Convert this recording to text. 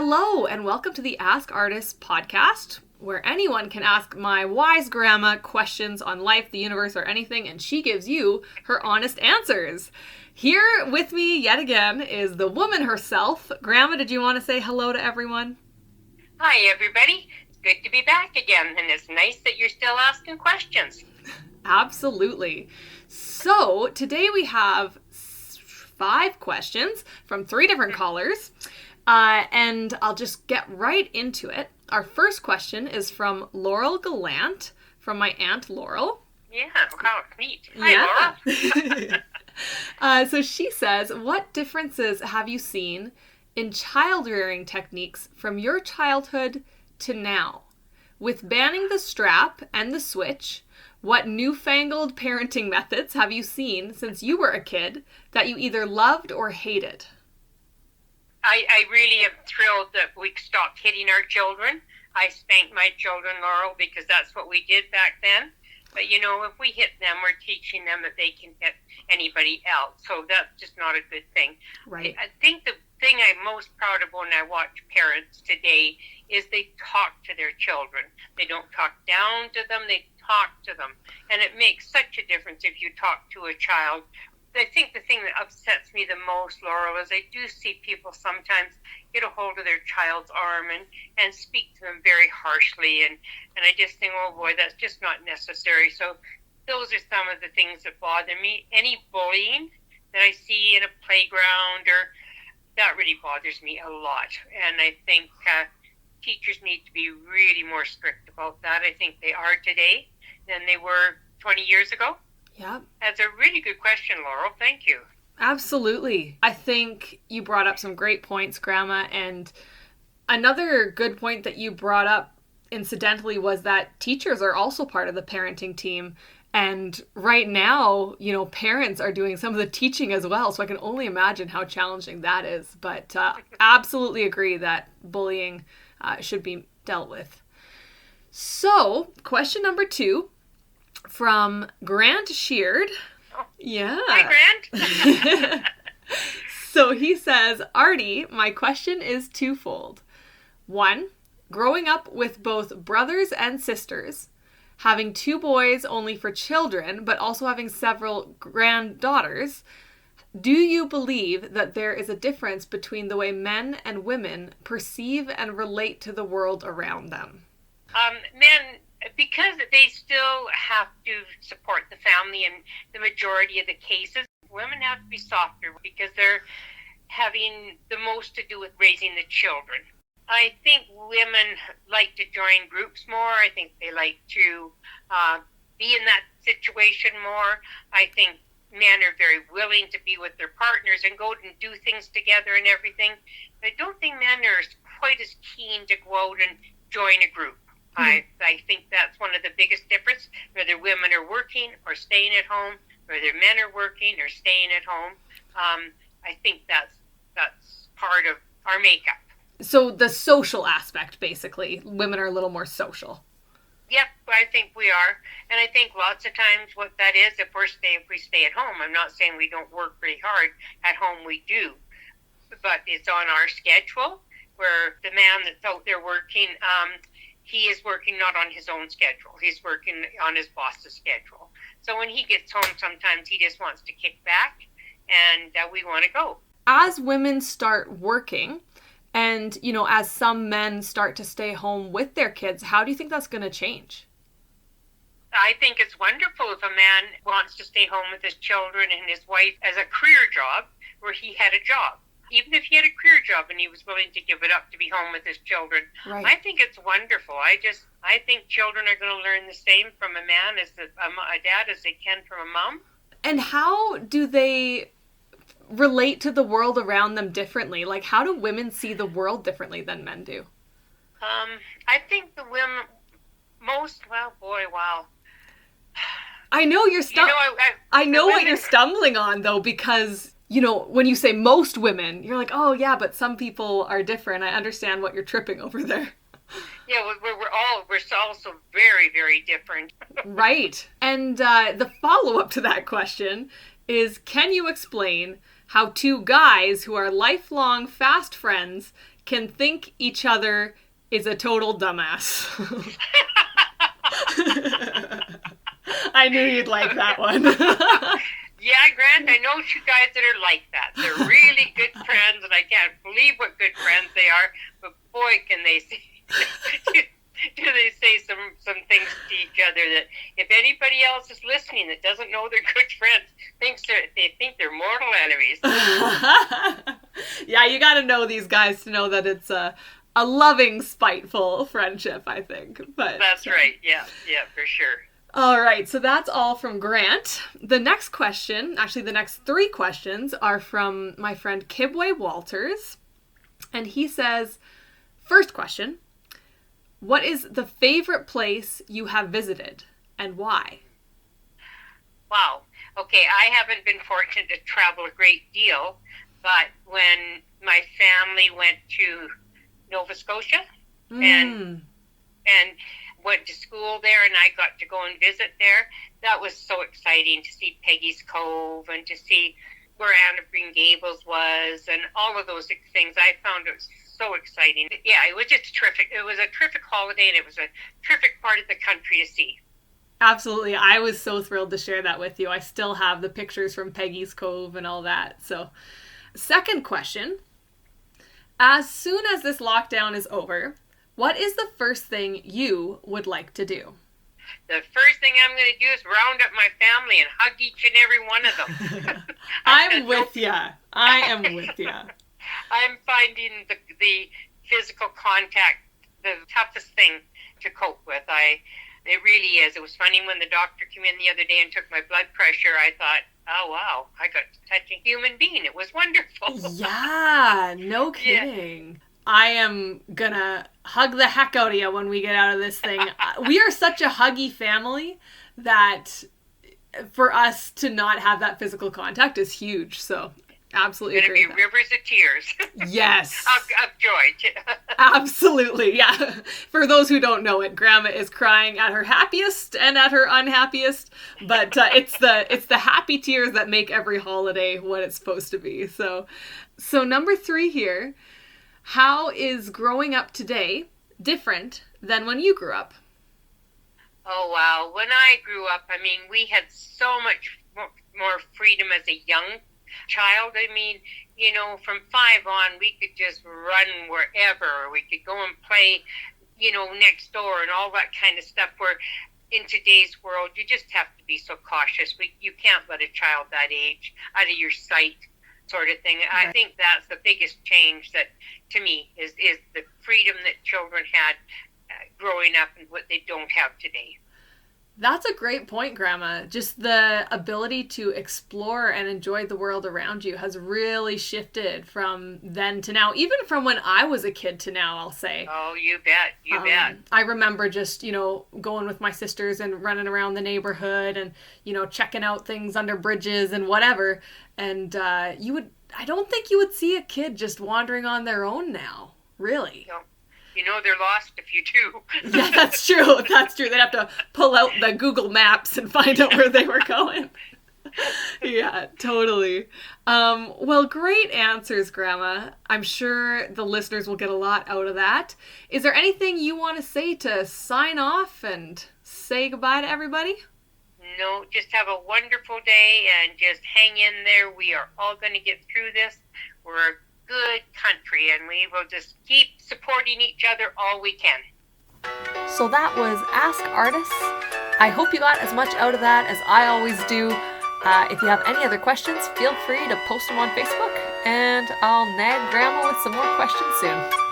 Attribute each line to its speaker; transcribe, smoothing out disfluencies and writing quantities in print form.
Speaker 1: Hello, and welcome to the Ask Ardyce podcast, where anyone can ask my wise grandma questions on life, the universe, or anything, and she gives you her honest answers. Here with me yet again is the woman herself. Grandma, did you want to say hello to everyone?
Speaker 2: Hi, everybody. It's good to be back again, and it's nice that you're still asking questions.
Speaker 1: Absolutely. So, today we have 5 questions from 3 different callers. And I'll just get right into it. Our first question is from Laurel Gallant, from my Aunt Laurel.
Speaker 2: Yeah, wow, neat. Hi,
Speaker 1: Laurel. So she says, what differences have you seen in child-rearing techniques from your childhood to now? With banning the strap and the switch, what newfangled parenting methods have you seen since you were a kid that you either loved or hated?
Speaker 2: I really am thrilled that we stopped hitting our children. I spanked my children, Laurel, because that's what we did back then. But, you know, if we hit them, we're teaching them that they can hit anybody else. So that's just not a good thing.
Speaker 1: Right.
Speaker 2: I think the thing I'm most proud of when I watch parents today is they talk to their children. They don't talk down to them, they talk to them. And it makes such a difference if you talk to a child. I think the thing that upsets me the most, Laurel, is I do see people sometimes get a hold of their child's arm and speak to them very harshly. And I just think, oh boy, that's just not necessary. So those are some of the things that bother me. Any bullying that I see in a playground, that really bothers me a lot. And I think teachers need to be really more strict about that. I think they are today than they were 20 years ago.
Speaker 1: Yeah.
Speaker 2: That's a really good question, Laurel. Thank you.
Speaker 1: Absolutely. I think you brought up some great points, Grandma. And another good point that you brought up, incidentally, was that teachers are also part of the parenting team. And right now, you know, parents are doing some of the teaching as well. So I can only imagine how challenging that is. But absolutely agree that bullying should be dealt with. So, question number 2. From Grant Sheard.
Speaker 2: Oh.
Speaker 1: Yeah.
Speaker 2: Hi, Grant.
Speaker 1: So he says, Ardy, my question is twofold. 1, growing up with both brothers and sisters, having 2 boys only for children, but also having several granddaughters, do you believe that there is a difference between the way men and women perceive and relate to the world around them?
Speaker 2: Men, because they still have to support the family in the majority of the cases, women have to be softer because they're having the most to do with raising the children. I think women like to join groups more. I think they like to be in that situation more. I think men are very willing to be with their partners and go and do things together and everything. But I don't think men are quite as keen to go out and join a group. I think that's one of the biggest differences, whether women are working or staying at home, whether men are working or staying at home. I think that's part of our makeup.
Speaker 1: So the social aspect, basically. Women are a little more social.
Speaker 2: Yep, I think we are. And I think lots of times what that is, if we stay at home, I'm not saying we don't work really hard. At home we do. But it's on our schedule, where the man that's out there working, he is working not on his own schedule. He's working on his boss's schedule. So when he gets home, sometimes he just wants to kick back, and we want to go.
Speaker 1: As women start working, and, you know, as some men start to stay home with their kids, how do you think that's going to change?
Speaker 2: I think it's wonderful if a man wants to stay home with his children and his wife as a career job, where he had a job. Even if he had a career job and he was willing to give it up to be home with his children. Right. I think it's wonderful. I think children are going to learn the same from a man as a dad as they can from a mom. And
Speaker 1: how do they relate to the world around them differently? Like, how do women see the world differently than men do?
Speaker 2: I think the women, wow.
Speaker 1: I know you're I know what you're stumbling on, though, because, you know, when you say most women, you're like, oh, yeah, but some people are different. I understand what you're tripping over there.
Speaker 2: Yeah, we're also very, very different.
Speaker 1: Right. And the follow-up to that question is, can you explain how 2 guys who are lifelong fast friends can think each other is a total dumbass. I knew you'd like that one.
Speaker 2: Yeah, Grant, I know two guys that are like that. They're really good friends, and I can't believe what good friends they are. But boy, can they say, do they say some things to each other that if anybody else is listening that doesn't know they're good friends, they think they're mortal enemies.
Speaker 1: Yeah, you got to know these guys to know that it's a loving, spiteful friendship, I think. But
Speaker 2: that's right. Yeah, for sure.
Speaker 1: All right, so that's all from Grant. The next question, actually the next 3 questions, are from my friend Kibwe Walters. And he says, first question, what is the favorite place you have visited and why?
Speaker 2: Wow. Okay, I haven't been fortunate to travel a great deal, but when my family went to Nova Scotia and went to school there, and I got to go and visit there. That was so exciting to see Peggy's Cove and to see where Anne of Green Gables was and all of those things. I found it so exciting. Yeah, it was just terrific. It was a terrific holiday, and it was a terrific part of the country to see.
Speaker 1: Absolutely. I was so thrilled to share that with you. I still have the pictures from Peggy's Cove and all that. So, second question. As soon as this lockdown is over, what is the first thing you would like to do?
Speaker 2: The first thing I'm going to do is round up my family and hug each and every one of them.
Speaker 1: I'm with you. I am with you.
Speaker 2: I'm finding the physical contact the toughest thing to cope with. It really is. It was funny when the doctor came in the other day and took my blood pressure. I thought, oh, wow, I got to touch a human being. It was wonderful.
Speaker 1: Yeah, no kidding. Yeah. I am gonna hug the heck out of you when we get out of this thing. We are such a huggy family that for us to not have that physical contact is huge. So absolutely agree.
Speaker 2: It's going to be rivers of tears.
Speaker 1: Yes.
Speaker 2: of joy.
Speaker 1: Absolutely, yeah. For those who don't know it, Grandma is crying at her happiest and at her unhappiest, but it's the happy tears that make every holiday what it's supposed to be. So number 3 here. How is growing up today different than when you grew up?
Speaker 2: Oh, wow. When I grew up, I mean, we had so much more freedom as a young child. I mean, you know, from 5 on, we could just run wherever. Or we could go and play, you know, next door and all that kind of stuff, where in today's world, you just have to be so cautious. You can't let a child that age out of your sight, sort of thing. Right. I think that's the biggest change that, to me, is the freedom that children had growing up and what they don't have today.
Speaker 1: That's a great point, Grandma. Just the ability to explore and enjoy the world around you has really shifted from then to now, even from when I was a kid to now, I'll say.
Speaker 2: Oh, you bet. You bet.
Speaker 1: I remember just, you know, going with my sisters and running around the neighborhood and, you know, checking out things under bridges and whatever. And I don't think you would see a kid just wandering on their own now, really.
Speaker 2: No. You know, they're lost if you do.
Speaker 1: Yeah, that's true. That's true. They'd have to pull out the Google Maps and find out where they were going. Yeah, totally. Well, great answers, Grandma. I'm sure the listeners will get a lot out of that. Is there anything you want to say to sign off and say goodbye to everybody?
Speaker 2: No, just have a wonderful day and just hang in there. We are all going to get through this. We're a good country, and we will just keep supporting each other all we can.
Speaker 1: So that was Ask Ardyce. I hope you got as much out of that as I always do. If you have any other questions, feel free to post them on Facebook, and I'll nag Grandma with some more questions soon.